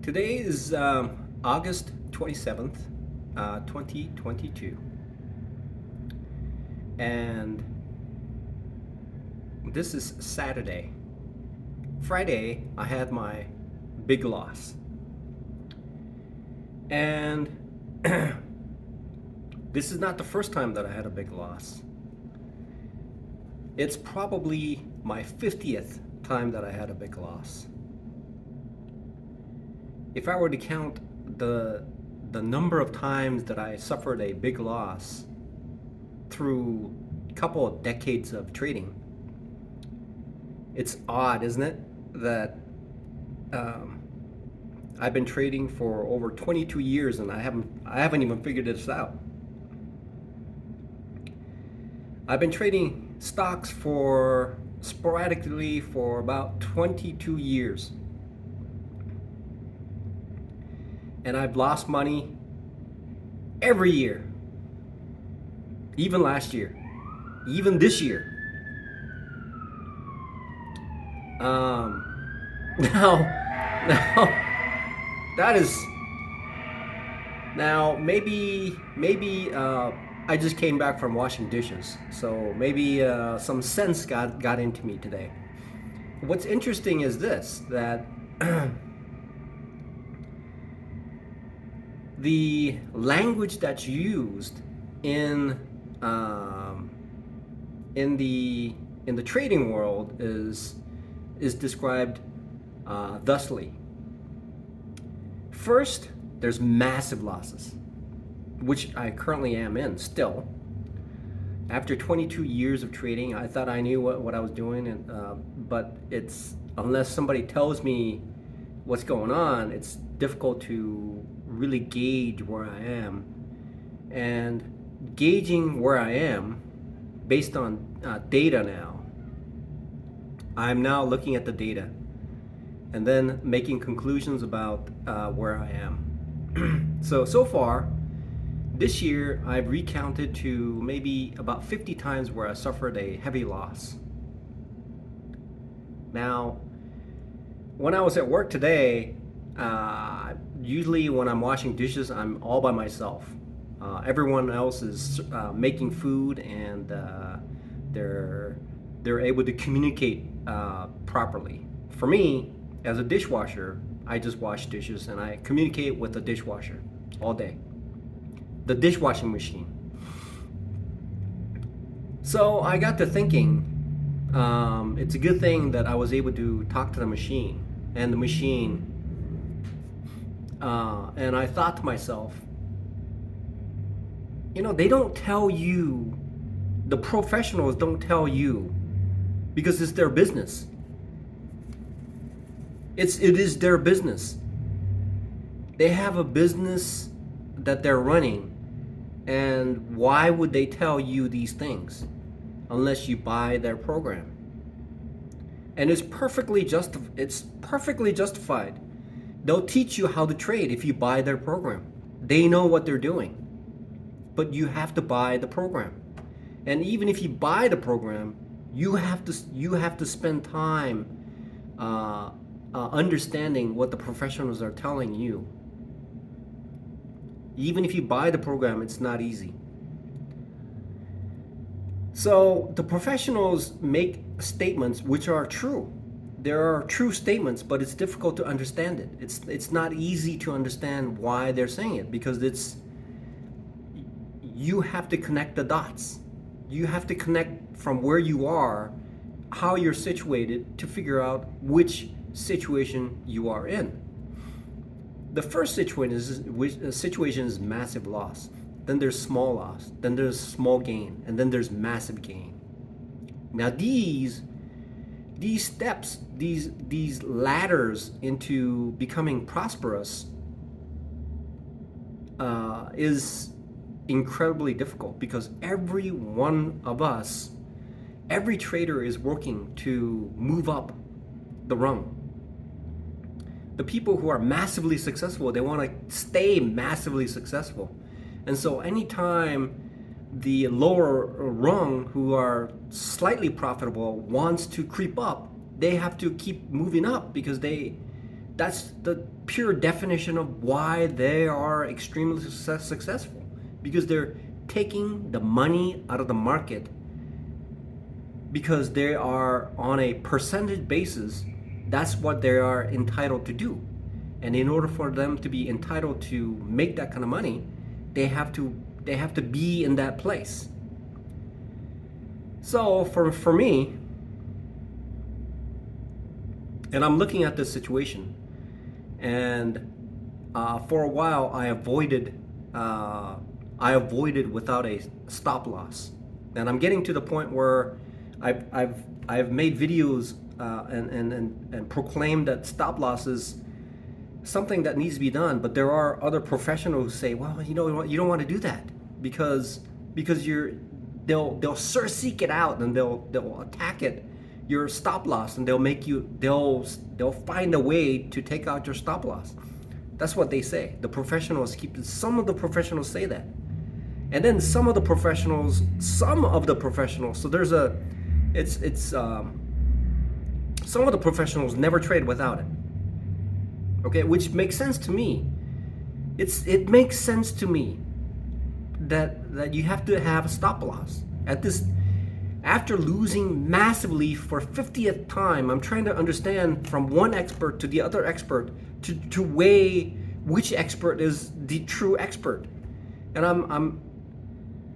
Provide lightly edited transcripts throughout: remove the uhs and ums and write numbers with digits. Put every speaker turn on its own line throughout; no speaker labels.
Today is August 27th, 2022. And this is Saturday. Friday, I had my big loss. And this is not the first time that I had a big loss. It's probably my 50th time that I had a big loss. If I were to count the number of times that I suffered a big loss through a couple of decades of trading, it's odd, isn't it, that I've been trading for over 22 years and I haven't even figured this out. I've been trading stocks sporadically for about 22 years. And I've lost money every year, even last year, even this year. Now, that is now maybe I just came back from washing dishes, so maybe some sense got into me today. What's interesting is this, that the language that's used in the trading world is described thusly. First, there's massive losses, which I currently am in still. After 22 years of trading, I thought I knew what I was doing, but it's unless somebody tells me what's going on, it's difficult to really gauge where I am. And gauging where I am based on data now, I'm now looking at the data and then making conclusions about where I am. So far, this year I've recounted to maybe about 50 times where I suffered a heavy loss. Now, when I was at work today, usually when I'm washing dishes, I'm all by myself. Everyone else is making food, and they're able to communicate properly. For me, as a dishwasher, I just wash dishes and I communicate with the dishwasher all day, the dishwashing machine. So I got to thinking, it's a good thing that I was able to talk to the machine, and the machine and I thought to myself, they don't tell you, the professionals don't tell you, because it's their business. It is their business. They have a business that they're running, and why would they tell you these things unless you buy their program? And it's perfectly justified. They'll teach you how to trade if you buy their program. They know what they're doing. But you have to buy the program. And even if you buy the program, you have to spend time understanding what the professionals are telling you. Even if you buy the program, it's not easy. So the professionals make statements which are true. There are true statements, but it's difficult to understand it. It's not easy to understand why they're saying it, because you have to connect the dots. You have to connect from where you are, how you're situated, to figure out which situation you are in. The first situation is massive loss. Then there's small loss. Then there's small gain, and then there's massive gain. Now these steps, these ladders into becoming prosperous is incredibly difficult, because every one of us, every trader is working to move up the rung. The people who are massively successful, they want to stay massively successful. And so anytime the lower rung, who are slightly profitable, wants to creep up, they have to keep moving up, because they That's the pure definition of why they are extremely successful, because they're taking the money out of the market, because they are on a percentage basis. That's what they are entitled to do, and in order for them to be entitled to make that kind of money, they have to be in that place. So for me, and I'm looking at this situation, and for a while I avoided without a stop loss, and I'm getting to the point where I've made videos and proclaimed that stop loss is something that needs to be done. But there are other professionals who say, well, you know what, you don't want to do that because they'll seek it out, and they'll attack it, your stop loss, and they'll find a way to take out your stop loss. That's what they say. Some of the professionals say that. And then some of the professionals, so there's some of the professionals never trade without it. Okay, which makes sense to me. It makes sense to me that you have to have a stop loss. After losing massively for 50th time, I'm trying to understand from one expert to the other expert to weigh which expert is the true expert. And I'm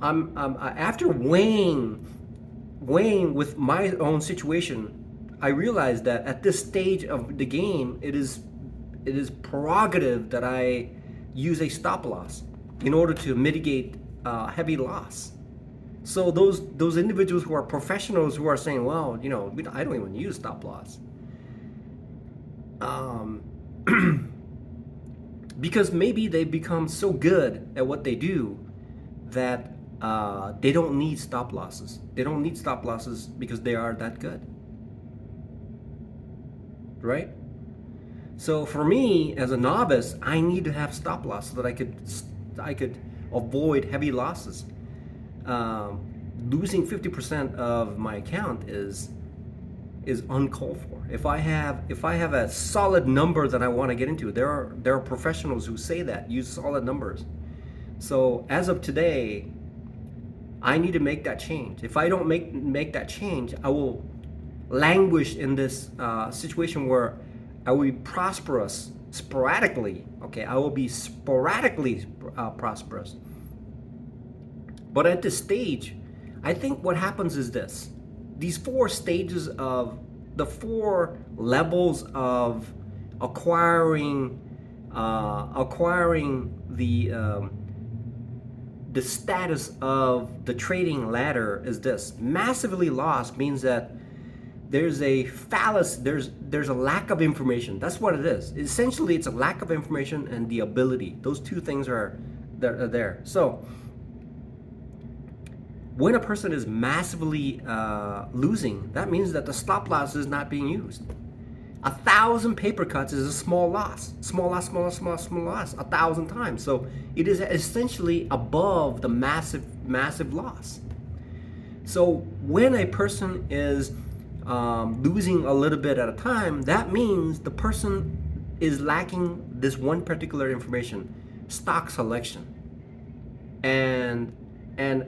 after weighing with my own situation, I realized that at this stage of the game, it is prerogative that I use a stop loss in order to mitigate heavy loss. So those individuals who are professionals who are saying, well, I don't even use stop loss, because maybe they become so good at what they do that they don't need stop losses. They don't need stop losses because they are that good, right? So for me, as a novice, I need to have stop loss so that I could avoid heavy losses. Losing 50% of my account is uncalled for. If I have a solid number that I want to get into, there are professionals who say that use solid numbers. So as of today, I need to make that change. If I don't make that change, I will languish in this situation where I will be prosperous sporadically. Okay, I will be sporadically prosperous. But at this stage, I think what happens is this: these 4 stages of the 4 levels of acquiring the status of the trading ladder is this. Massively lost means that there's a lack of information. That's what it is. Essentially, it's a lack of information and the ability. Those two things are there. So when a person is massively losing, that means that the stop loss is not being used. 1,000 paper cuts is a small loss. Small loss, 1,000 times. So it is essentially above the massive loss. So when a person is losing a little bit at a time, that means the person is lacking this one particular information: stock selection and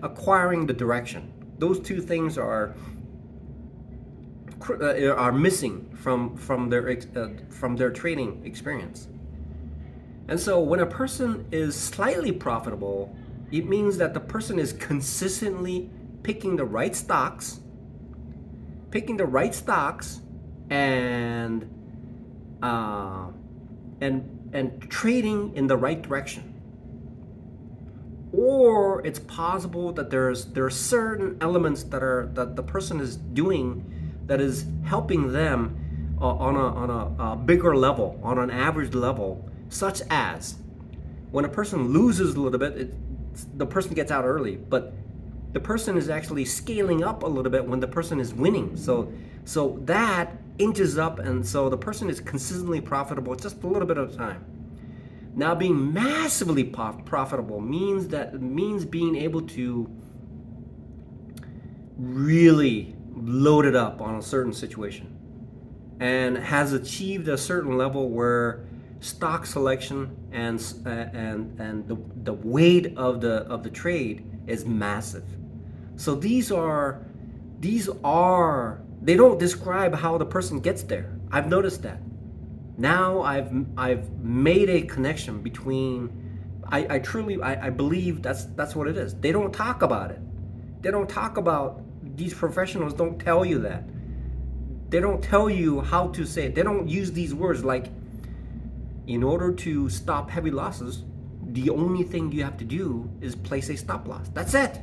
acquiring the direction. Those two things are missing from their trading experience. And so when a person is slightly profitable, it means that the person is consistently picking the right stocks and trading in the right direction. Or it's possible that there are certain elements that the person is doing that is helping them on a bigger level, on an average level, such as when a person loses a little bit, the person gets out early, but the person is actually scaling up a little bit when the person is winning. So that inches up, and so the person is consistently profitable just a little bit at a time. Now, being massively profitable means being able to really load it up on a certain situation and has achieved a certain level where stock selection and the weight of the trade is massive. So these are they don't describe how the person gets there. I've noticed that. Now I've made a connection between. I truly I believe that's what it is. They don't talk about it. They don't talk about, these professionals don't tell you that. They don't tell you how to say it. They don't use these words like, in order to stop heavy losses, the only thing you have to do is place a stop loss. That's it.